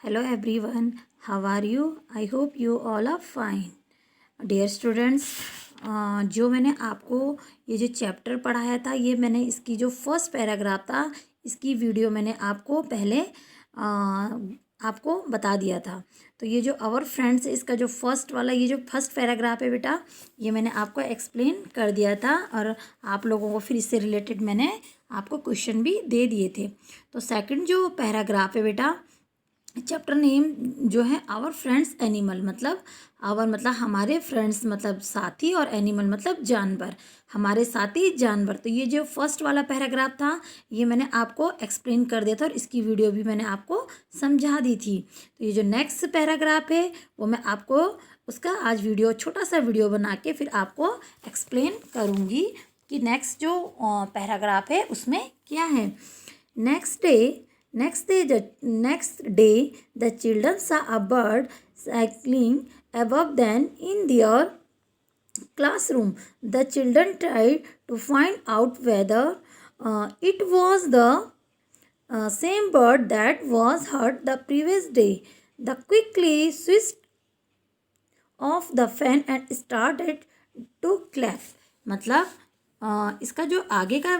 Hello everyone, how are you? I hope you all are fine. Dear students, जो मैंने आपको ये जो चैप्टर पढ़ाया था, ये मैंने इसकी जो फर्स्ट पैराग्राफ था, इसकी वीडियो मैंने आपको पहले आपको बता दिया था। तो ये जो आवर फ्रेंड्स, इसका जो फर्स्ट वाला ये जो फर्स्ट पैराग्राफ है बेटा, ये मैंने आपको एक्सप्लेन कर दिया था और आप लोगों को फिर इससे रिलेटेड मैंने आपको क्वेश्चन भी दे दिए थे। तो सेकंड जो पैराग्राफ है बेटा, चैप्टर नेम जो है आवर फ्रेंड्स एनिमल, मतलब आवर मतलब हमारे फ्रेंड्स मतलब साथी, और एनिमल मतलब जानवर, हमारे साथी जानवर। तो ये जो फर्स्ट वाला पैराग्राफ था ये मैंने आपको एक्सप्लेन कर दिया था और इसकी वीडियो भी मैंने आपको समझा दी थी। तो ये जो नेक्स्ट पैराग्राफ है वो मैं आपको उसका आज वीडियो, छोटा सा वीडियो बना के फिर आपको एक्सप्लेन करूँगी कि नेक्स्ट जो पैराग्राफ है उसमें क्या है। Next day, the children saw a bird cycling above them in their classroom. The children tried to find out whether it was the same bird that was heard the previous day. They quickly switched off the fan and started to clap. मतलब इसका जो आगे का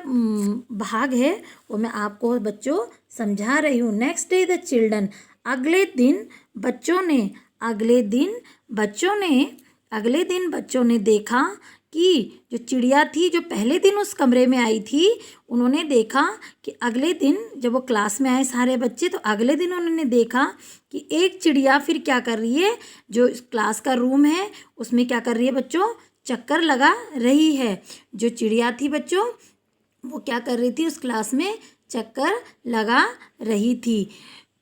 भाग है वो मैं आपको बच्चों समझा रही हूँ। नेक्स्ट डे द चिल्ड्रन, अगले दिन बच्चों ने देखा कि जो चिड़िया थी जो पहले दिन उस कमरे में आई थी, उन्होंने देखा कि अगले दिन जब वो क्लास में आए सारे बच्चे, तो अगले दिन उन्होंने देखा कि एक चिड़िया फिर क्या कर रही है, जो क्लास का रूम है उसमें क्या कर रही है बच्चों, चक्कर लगा रही है। जो चिड़िया थी बच्चों वो क्या कर रही थी, उस क्लास में चक्कर लगा रही थी।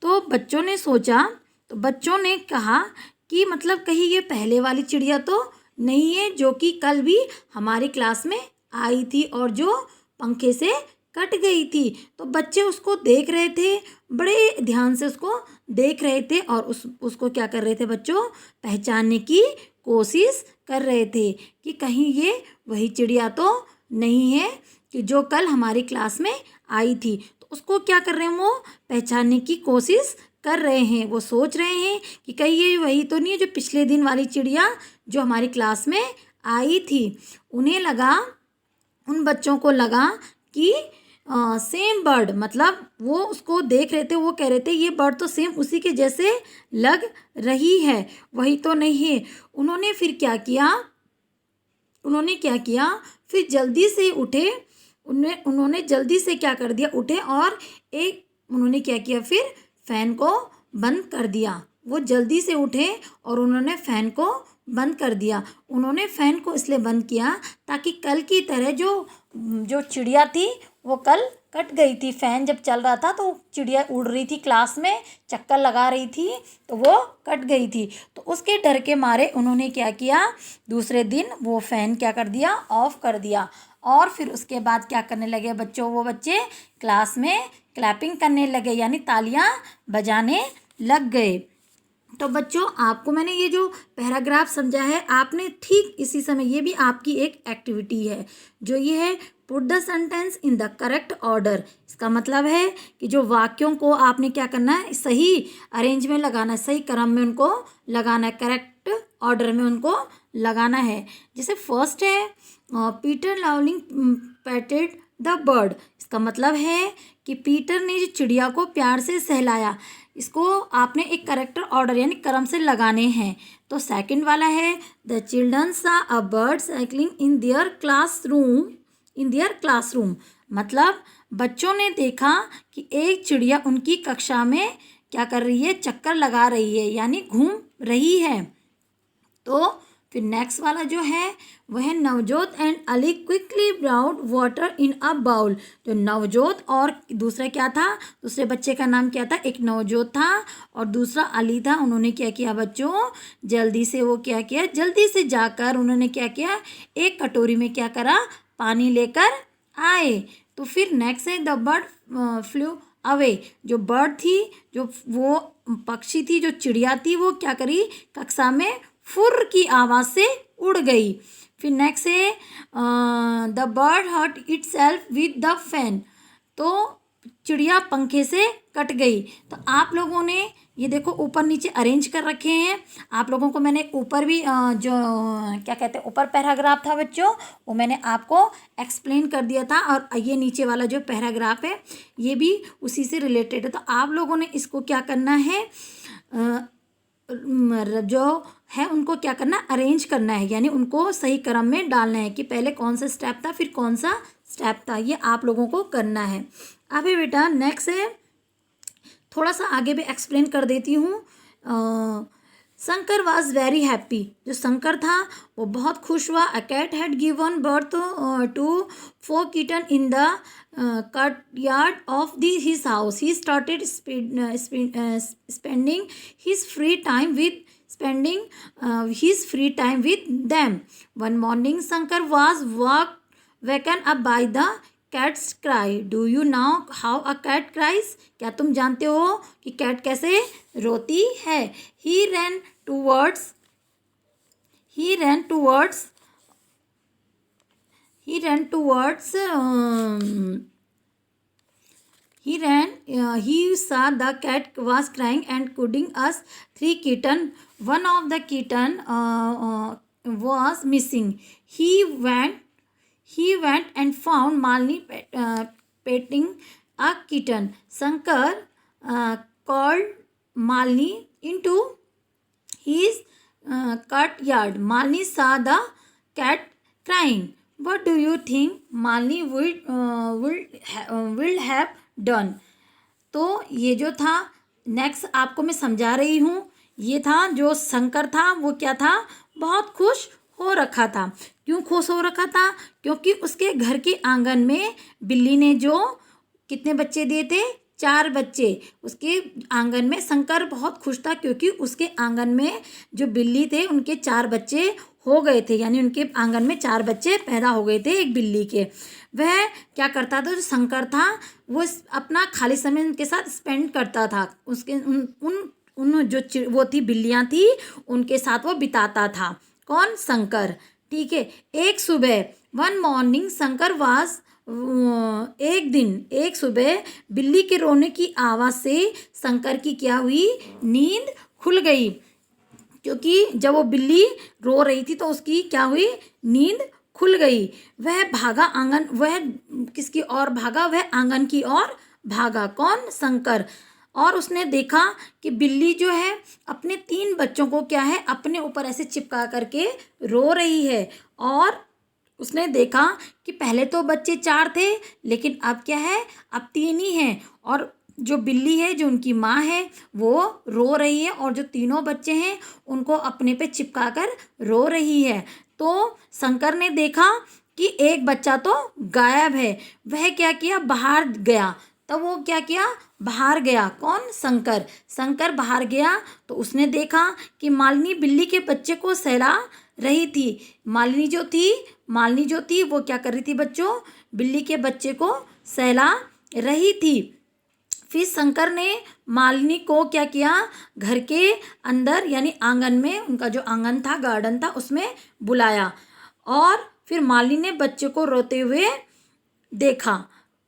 तो बच्चों ने सोचा, तो बच्चों ने कहा कि मतलब कहीं ये पहले वाली चिड़िया तो नहीं है जो कि कल भी हमारी क्लास में आई थी और जो पंखे से कट गई थी। तो बच्चे उसको देख रहे थे, बड़े ध्यान से उसको देख रहे थे और उसको क्या कर रहे थे बच्चों, पहचानने की कोशिश कर रहे थे कि कहीं ये वही चिड़िया तो नहीं है कि जो कल हमारी क्लास में आई थी। तो उसको क्या कर रहे हैं, वो पहचानने की कोशिश कर रहे हैं। वो सोच रहे हैं कि कहीं ये वही तो नहीं है जो पिछले दिन वाली चिड़िया जो हमारी क्लास में आई थी। उन बच्चों को लगा कि सेम बर्ड, मतलब वो उसको देख रहे थे, वो कह रहे थे ये बर्ड तो सेम उसी के जैसे लग रही है, वही तो नहीं है। उन्होंने क्या किया, फिर जल्दी से उठे, उन्होंने जल्दी से क्या कर दिया, उठे और उन्होंने क्या किया, फिर फैन को बंद कर दिया। वो जल्दी से उठे और उन्होंने फ़ैन को बंद कर दिया। उन्होंने फ़ैन को इसलिए बंद किया ताकि कल की तरह जो चिड़िया थी वो कल कट गई थी। फ़ैन जब चल रहा था तो चिड़िया उड़ रही थी, क्लास में चक्कर लगा रही थी, तो वो कट गई थी। तो उसके डर के मारे उन्होंने क्या किया, दूसरे दिन वो फ़ैन क्या कर दिया, ऑफ कर दिया। और फिर उसके बाद क्या करने लगे बच्चों, वो बच्चे क्लास में क्लैपिंग करने लगे, यानी तालियां बजाने लग गए। तो बच्चों आपको मैंने ये जो पैराग्राफ समझा है, आपने ठीक इसी समय, ये भी आपकी एक एक्टिविटी है जो ये है, put the sentence in the correct order. इसका मतलब है कि जो वाक्यों को आपने क्या करना है, सही अरेंज में लगाना है, सही क्रम में उनको लगाना है, करेक्ट ऑर्डर में उनको लगाना है। जैसे फर्स्ट है पीटर लाउलिंग पैटेड द बर्ड। इसका मतलब है कि पीटर ने जो चिड़िया को प्यार से सहलाया। इसको आपने एक करेक्टर ऑर्डर यानी क्रम से लगाने हैं। तो सेकंड वाला है द चिल्ड्रन सा a bird cycling in their classroom. मतलब बच्चों ने देखा कि एक चिड़िया उनकी कक्षा में क्या कर रही है, चक्कर लगा रही है, यानी घूम रही है। तो फिर नेक्स्ट वाला जो है वह Navjot and Ali quickly brought water in a bowl. जो नवजोत और दूसरा क्या था, दूसरे बच्चे का नाम क्या था, एक नवजोत था और दूसरा अली था। उन्होंने क्या किया बच्चों, जल्दी से जाकर उन्होंने क्या किया, एक कटोरी में क्या करा, पानी लेकर आए। तो फिर नेक्स्ट है द बर्ड फ्लू अवे। जो बर्ड थी, जो वो पक्षी थी, जो चिड़िया थी, वो क्या करी, कक्षा में फुर की आवाज़ से उड़ गई। फिर नेक्स्ट है the bird hurt itself with the fan. तो चिड़िया पंखे से कट गई। तो आप लोगों ने ये देखो ऊपर नीचे अरेंज कर रखे हैं। आप लोगों को मैंने ऊपर भी जो क्या कहते हैं ऊपर पैराग्राफ था बच्चों, वो मैंने आपको एक्सप्लेन कर दिया था। और ये नीचे वाला जो पैराग्राफ है ये भी उसी से रिलेटेड है। तो आप लोगों ने इसको क्या करना है, जो है उनको क्या करना, अरेंज करना है, यानी उनको सही क्रम में डालना है कि पहले कौन सा स्टेप था फिर कौन सा स्टेप था, ये आप लोगों को करना है। अभी बेटा नेक्स्ट है, थोड़ा सा आगे भी एक्सप्लेन कर देती हूँ। शंकर वॉज वेरी हैप्पी, जो शंकर था वो बहुत खुश हुआ। A cat had given birth to 4 kitten in the courtyard of his house. He started spending his free time with them. One morning Shankar was waken up by the cat's cry. Do you know how a cat cries? क्या तुम जानते हो कि cat कैसे रोती है? He ran towards he ran towards he ran towards he saw the cat was crying and couldn't us 3 kitten. One of the kitten was missing. He went and found Malini petting a kitten. Shankar called Malini into his courtyard. Malini saw the cat crying. What do you think Malini will have done? तो ये जो था next आपको मैं समझा रही हूँ, ये था जो शंकर था वो क्या था, बहुत खुश हो रखा था। क्यों खुश हो रखा था? क्योंकि उसके घर के आंगन में बिल्ली ने जो कितने बच्चे दिए थे, 4 बच्चे उसके आंगन में। शंकर बहुत खुश था क्योंकि उसके आंगन में जो बिल्ली थे उनके 4 बच्चे हो गए थे, यानी उनके आंगन में 4 बच्चे पैदा हो गए थे एक बिल्ली के। वह क्या करता था, जो शंकर था वो अपना खाली समय उनके साथ स्पेंड करता था। उसके उन जो वो थी बिल्लियाँ थी उनके साथ वो बिताता था। कौन? शंकर। ठीक है। एक सुबह, वन मॉर्निंग शंकर वाज, एक सुबह बिल्ली के रोने की आवाज़ से शंकर की क्या हुई, नींद खुल गई। क्योंकि जब वो बिल्ली रो रही थी तो उसकी क्या हुई, नींद खुल गई। वह भागा आंगन, वह किसकी ओर भागा, वह आंगन की ओर भागा। कौन? शंकर। और उसने देखा कि बिल्ली जो है अपने 3 बच्चों को क्या है, अपने ऊपर ऐसे चिपका करके रो रही है। और उसने देखा कि पहले तो बच्चे 4 थे लेकिन अब क्या है, अब 3 ही हैं। और जो बिल्ली है, जो उनकी माँ है, वो रो रही है और जो तीनों बच्चे हैं उनको अपने पे चिपका कर रो रही है। तो शंकर ने देखा कि एक बच्चा तो गायब है। वह क्या किया, बाहर गया। तो वो क्या किया, बाहर गया। कौन? शंकर। शंकर बाहर गया तो उसने देखा कि मालिनी बिल्ली के बच्चे को सहला रही थी। मालिनी जो थी वो क्या कर रही थी बच्चों, बिल्ली के बच्चे को सहला रही थी। फिर शंकर ने मालिनी को क्या किया, घर के अंदर यानी आंगन में, उनका जो आंगन था, गार्डन था, उसमें बुलाया। और फिर मालिनी ने बच्चे को रोते हुए देखा।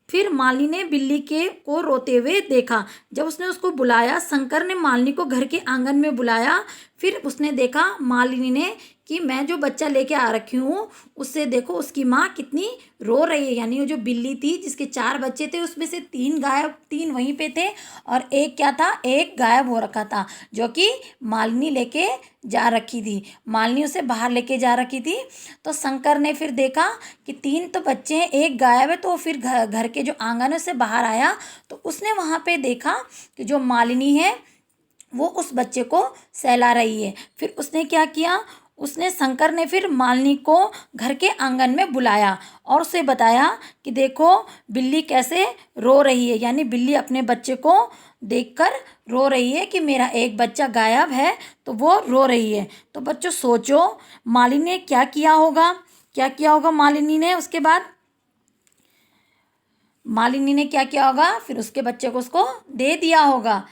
फिर मालिनी ने बिल्ली को रोते हुए देखा। जब उसने उसको बुलाया, शंकर ने मालिनी को घर के आंगन में बुलाया। फिर उसने देखा मालिनी ने कि मैं जो बच्चा लेके आ रखी हूँ उससे देखो उसकी माँ कितनी रो रही है। यानी वो जो बिल्ली थी जिसके 4 बच्चे थे उसमें से 3 गायब, 3 वहीं पे थे और एक क्या था, एक गायब हो रखा था, जो कि मालिनी लेके जा रखी थी। मालिनी उसे बाहर लेके जा रखी थी। तो शंकर ने फिर देखा कि 3 तो बच्चे हैं, एक गायब है। तो फिर घर के जो आंगन है उससे बाहर आया तो उसने वहाँ पे देखा कि जो मालिनी है वो उस बच्चे को सहला रही है। फिर उसने क्या किया, शंकर ने फिर मालिनी को घर के आंगन में बुलाया और उसे बताया कि देखो बिल्ली कैसे रो रही है। यानी बिल्ली अपने बच्चे को देखकर रो रही है कि मेरा एक बच्चा गायब है, तो वो रो रही है। तो बच्चों सोचो मालिनी ने क्या किया होगा मालिनी ने उसके बाद, मालिनी ने क्या किया होगा, फिर उसके बच्चे को उसको दे दिया होगा।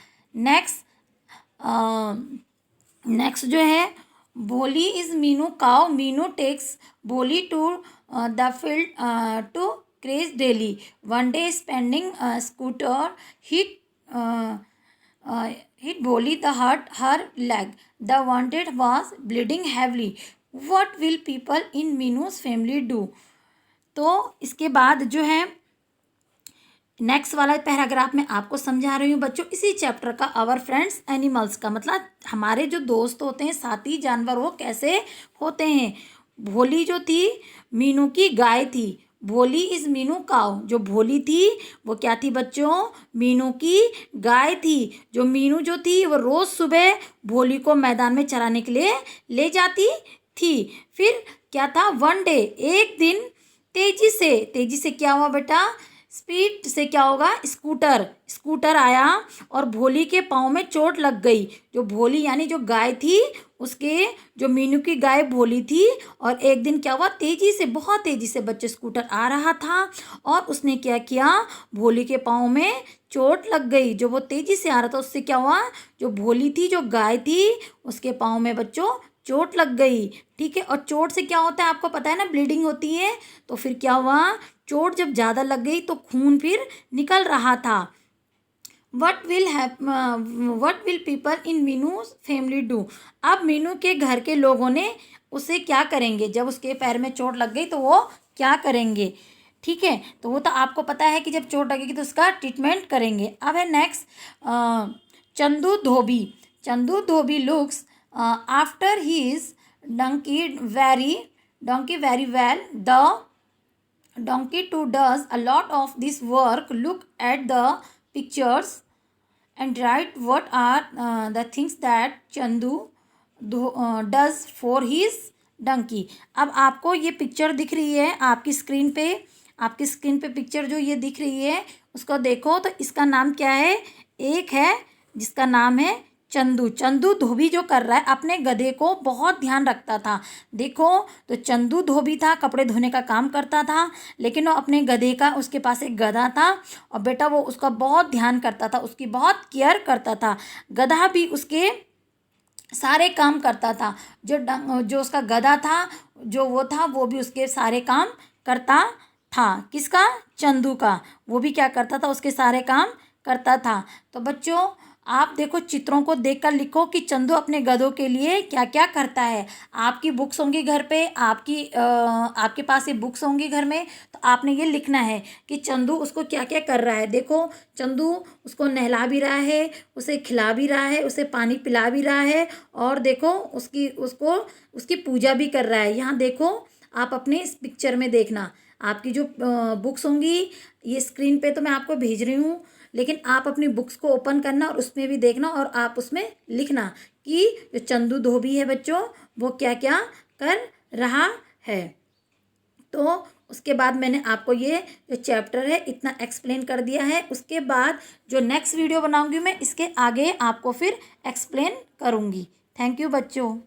नेक्स्ट जो है, Bholi is Meenu cow, Meenu takes Bholi to the field to craze daily. One day, spending a scooter hit Boli the hurt her leg. The wounded was bleeding heavily. What will people in Minu's family do? तो इसके बाद जो है next वाला paragraph में आपको समझा रही हूँ बच्चों, इसी चैप्टर का आवर फ्रेंड्स एनिमल्स का मतलब हमारे जो दोस्त होते हैं, साथी जानवर, वो कैसे होते हैं। भोली जो थी मीनू की गाय थी। भोली इज मीनू काऊ। जो भोली थी वो क्या थी बच्चों? मीनू की गाय थी। जो मीनू जो थी वो रोज सुबह भोली को मैदान में चराने के लिए ले जाती थी। फिर क्या था? वन डे, एक दिन तेजी से क्या हुआ बेटा? स्पीड से क्या होगा? स्कूटर आया और भोली के पाँव में चोट लग गई। जो भोली यानी जो गाय थी, उसके जो मीनू की गाय भोली थी, और एक दिन क्या हुआ? बहुत तेजी से बच्चे स्कूटर आ रहा था और उसने क्या किया? भोली के पाँव में चोट लग गई। जो वो तेजी से आ रहा था उससे क्या हुआ? जो भोली थी, जो गाय थी, उसके पाँव में बच्चों चोट लग गई। ठीक है, और चोट से क्या होता है आपको पता है ना? ब्लीडिंग होती है। तो फिर क्या हुआ? चोट जब ज़्यादा लग गई तो खून फिर निकल रहा था। What will people in Meenu family do? अब मीनू के घर के लोगों ने उसे क्या करेंगे? जब उसके पैर में चोट लग गई तो वो क्या करेंगे? ठीक है, तो वो तो आपको पता है कि जब चोट लगेगी तो उसका ट्रीटमेंट करेंगे। अब है next Chandu dhobi looks after his donkey very well. The donkey too does a lot of this work. Look at the pictures and write what are the things that Chandu does for his donkey. अब आपको ये picture दिख रही है आपकी screen पे picture जो ये दिख रही है उसको देखो। तो इसका नाम क्या है? एक है जिसका नाम है चंदू धोबी जो कर रहा है अपने गधे को बहुत ध्यान रखता था। देखो, तो चंदू धोबी था, कपड़े धोने का काम करता था, लेकिन वो अपने गधे का, उसके पास एक गधा था और बेटा वो उसका बहुत ध्यान करता था, उसकी बहुत केयर करता था। गधा भी उसके सारे काम करता था। जो उसका गधा था, वो भी उसके सारे काम करता था। किसका? चंदू का। वो भी क्या करता था? उसके सारे काम करता था। तो बच्चों आप देखो, चित्रों को देखकर लिखो कि चंदू अपने गधों के लिए क्या क्या करता है। आपकी बुक्स होंगी घर पे, आपके पास ये बुक्स होंगी घर में, तो आपने ये लिखना है कि चंदू उसको क्या क्या कर रहा है। देखो, चंदू उसको नहला भी रहा है, उसे खिला भी रहा है, उसे पानी पिला भी रहा है, और देखो उसकी पूजा भी कर रहा है। यहाँ देखो, आप अपने इस पिक्चर में देखना, आपकी जो बुक्स होंगी, ये स्क्रीन पे तो मैं आपको भेज रही हूँ, लेकिन आप अपनी बुक्स को ओपन करना और उसमें भी देखना, और आप उसमें लिखना कि जो चंदू धोबी है बच्चों, वो क्या क्या कर रहा है। तो उसके बाद मैंने आपको ये जो चैप्टर है इतना एक्सप्लेन कर दिया है। उसके बाद जो नेक्स्ट वीडियो बनाऊंगी मैं, इसके आगे आपको फिर एक्सप्लेन करूंगी। थैंक यू बच्चों।